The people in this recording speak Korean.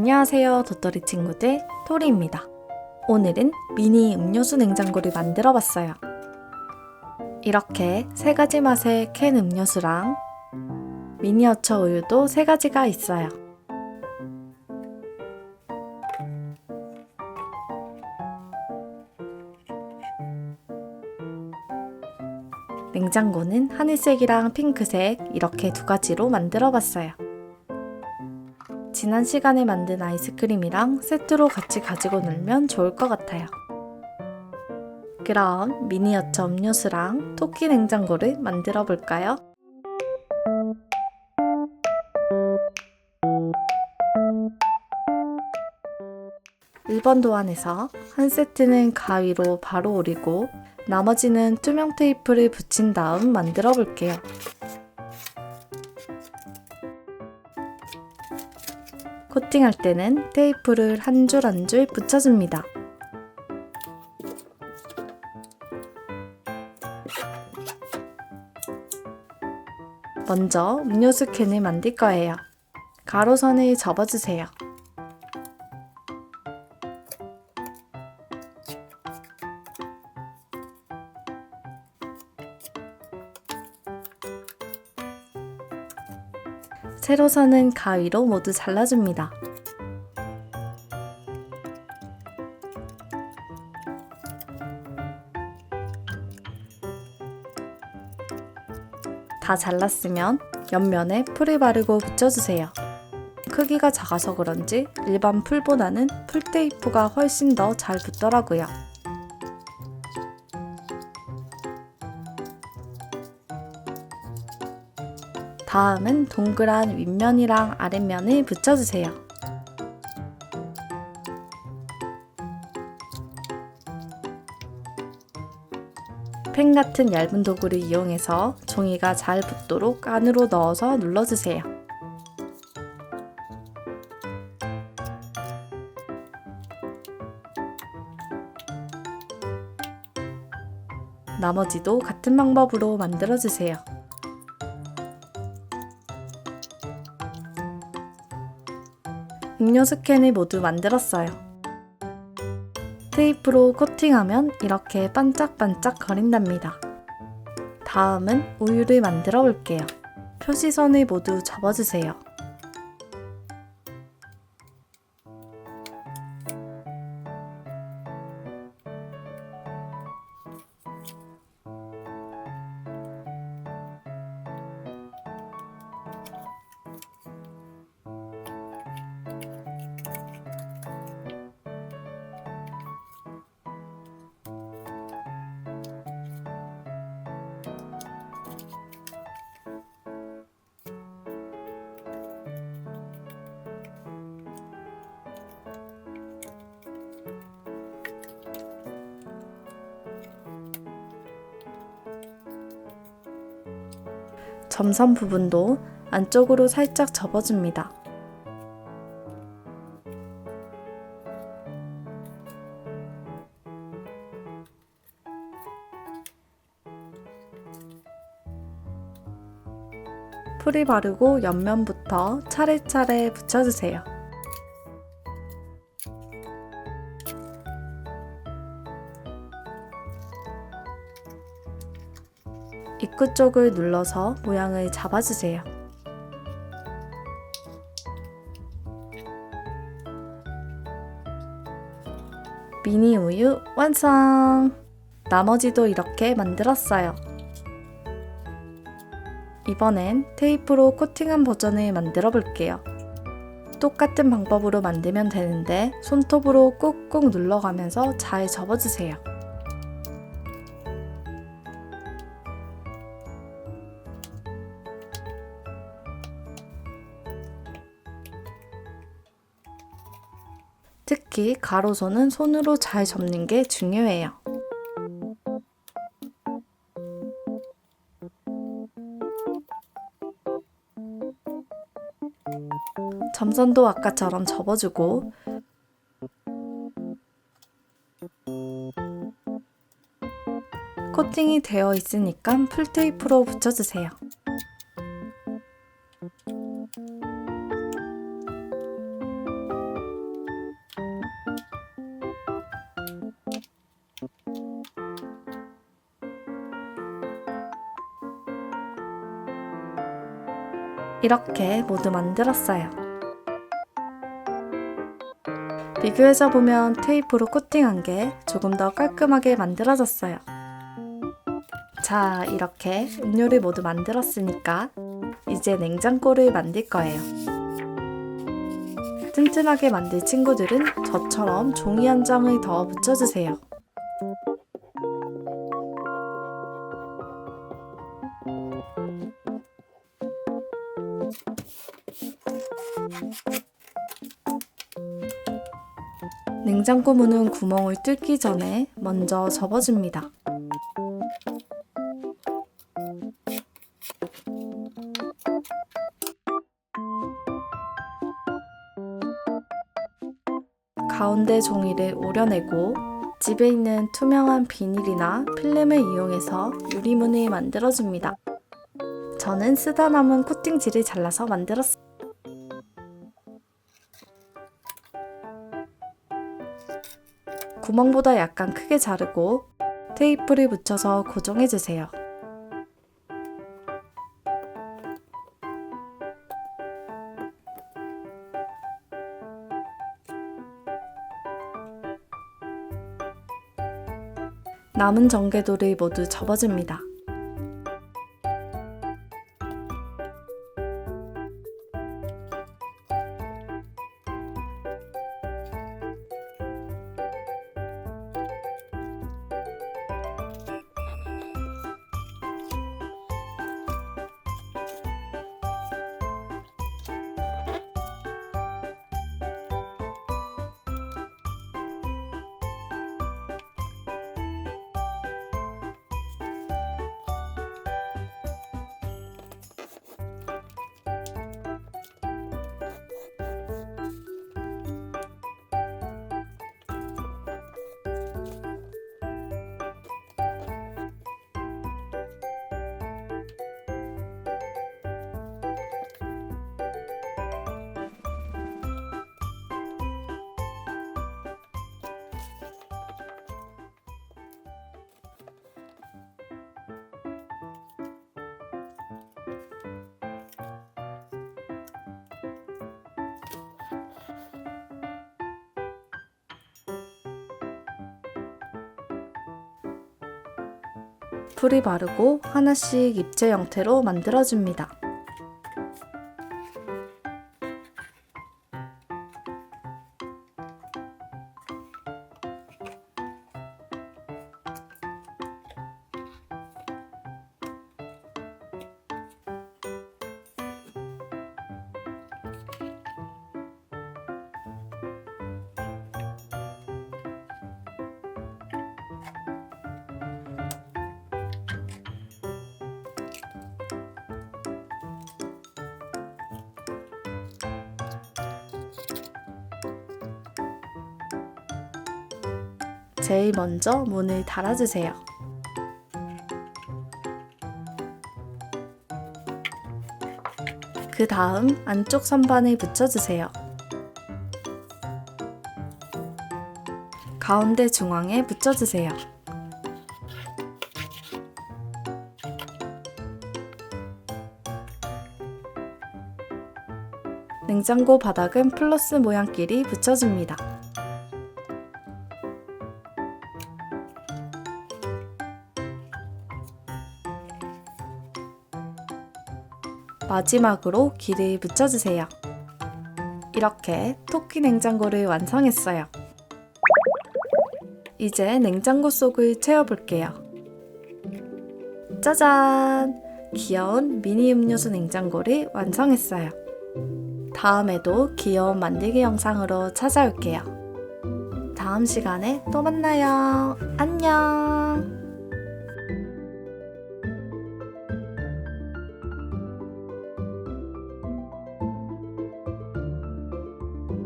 안녕하세요, 도토리 친구들, 토리입니다. 오늘은 미니 음료수 냉장고를 만들어 봤어요. 이렇게 3가지 맛의 캔 음료수랑 미니어처 우유도 3가지가 있어요. 냉장고는 하늘색이랑 핑크색 이렇게 2가지로 만들어 봤어요. 지난 시간에 만든 아이스크림이랑 세트로 같이 가지고 놀면 좋을 것 같아요. 그럼 미니어처 음료수랑 토끼 냉장고를 만들어 볼까요? (1번) 도안에서 한 세트는 가위로 바로 오리고 나머지는 투명 테이프를 붙인 다음 만들어 볼게요. 코팅할 때는 테이프를 한 줄 한 줄 붙여줍니다. 먼저 음료수 캔을 만들 거예요. 가로선을 접어주세요. 세로선은 가위로 모두 잘라줍니다. 다 잘랐으면 옆면에 풀을 바르고 붙여주세요. 크기가 작아서 그런지 일반 풀보다는 풀테이프가 훨씬 더 잘 붙더라고요. 다음은 동그란 윗면이랑 아랫면을 붙여주세요. 펜 같은 얇은 도구를 이용해서 종이가 잘 붙도록 안으로 넣어서 눌러주세요. 나머지도 같은 방법으로 만들어주세요. 음료수 캔을 모두 만들었어요. 테이프로 코팅하면 이렇게 반짝반짝 거린답니다. 다음은 우유를 만들어 볼게요. 표시선을 모두 접어주세요. 점선 부분도 안쪽으로 살짝 접어줍니다. 풀을 바르고 옆면부터 차례차례 붙여주세요. 입구 쪽을 눌러서 모양을 잡아주세요. 미니 우유 완성! 나머지도 이렇게 만들었어요. 이번엔 테이프로 코팅한 버전을 만들어 볼게요. 똑같은 방법으로 만들면 되는데 손톱으로 꾹꾹 눌러가면서 잘 접어주세요. 특히 가로선은 손으로 잘 접는 게 중요해요. 점선도 아까처럼 접어주고 코팅이 되어 있으니까 풀테이프로 붙여주세요. 이렇게 모두 만들었어요. 비교해서 보면 테이프로 코팅한 게 조금 더 깔끔하게 만들어졌어요. 자, 이렇게 음료를 모두 만들었으니까 이제 냉장고를 만들 거예요. 튼튼하게 만들 친구들은 저처럼 종이 한 장을 더 붙여주세요. 냉장고 문은 구멍을 뚫기 전에 먼저 접어줍니다. 가운데 종이를 오려내고 집에 있는 투명한 비닐이나 필름을 이용해서 유리문을 만들어줍니다. 저는 쓰다 남은 코팅지를 잘라서 만들었어요. 구멍보다 약간 크게 자르고 테이프를 붙여서 고정해주세요. 남은 전개도를 모두 접어줍니다. 풀이 바르고 하나씩 입체 형태로 만들어줍니다. 제일 먼저 문을 달아주세요. 그 다음 안쪽 선반을 붙여주세요. 가운데 중앙에 붙여주세요. 냉장고 바닥은 플러스 모양끼리 붙여줍니다. 마지막으로 길을 붙여주세요. 이렇게 토끼 냉장고를 완성했어요. 이제 냉장고 속을 채워볼게요. 짜잔! 귀여운 미니 음료수 냉장고를 완성했어요. 다음에도 귀여운 만들기 영상으로 찾아올게요. 다음 시간에 또 만나요. 안녕!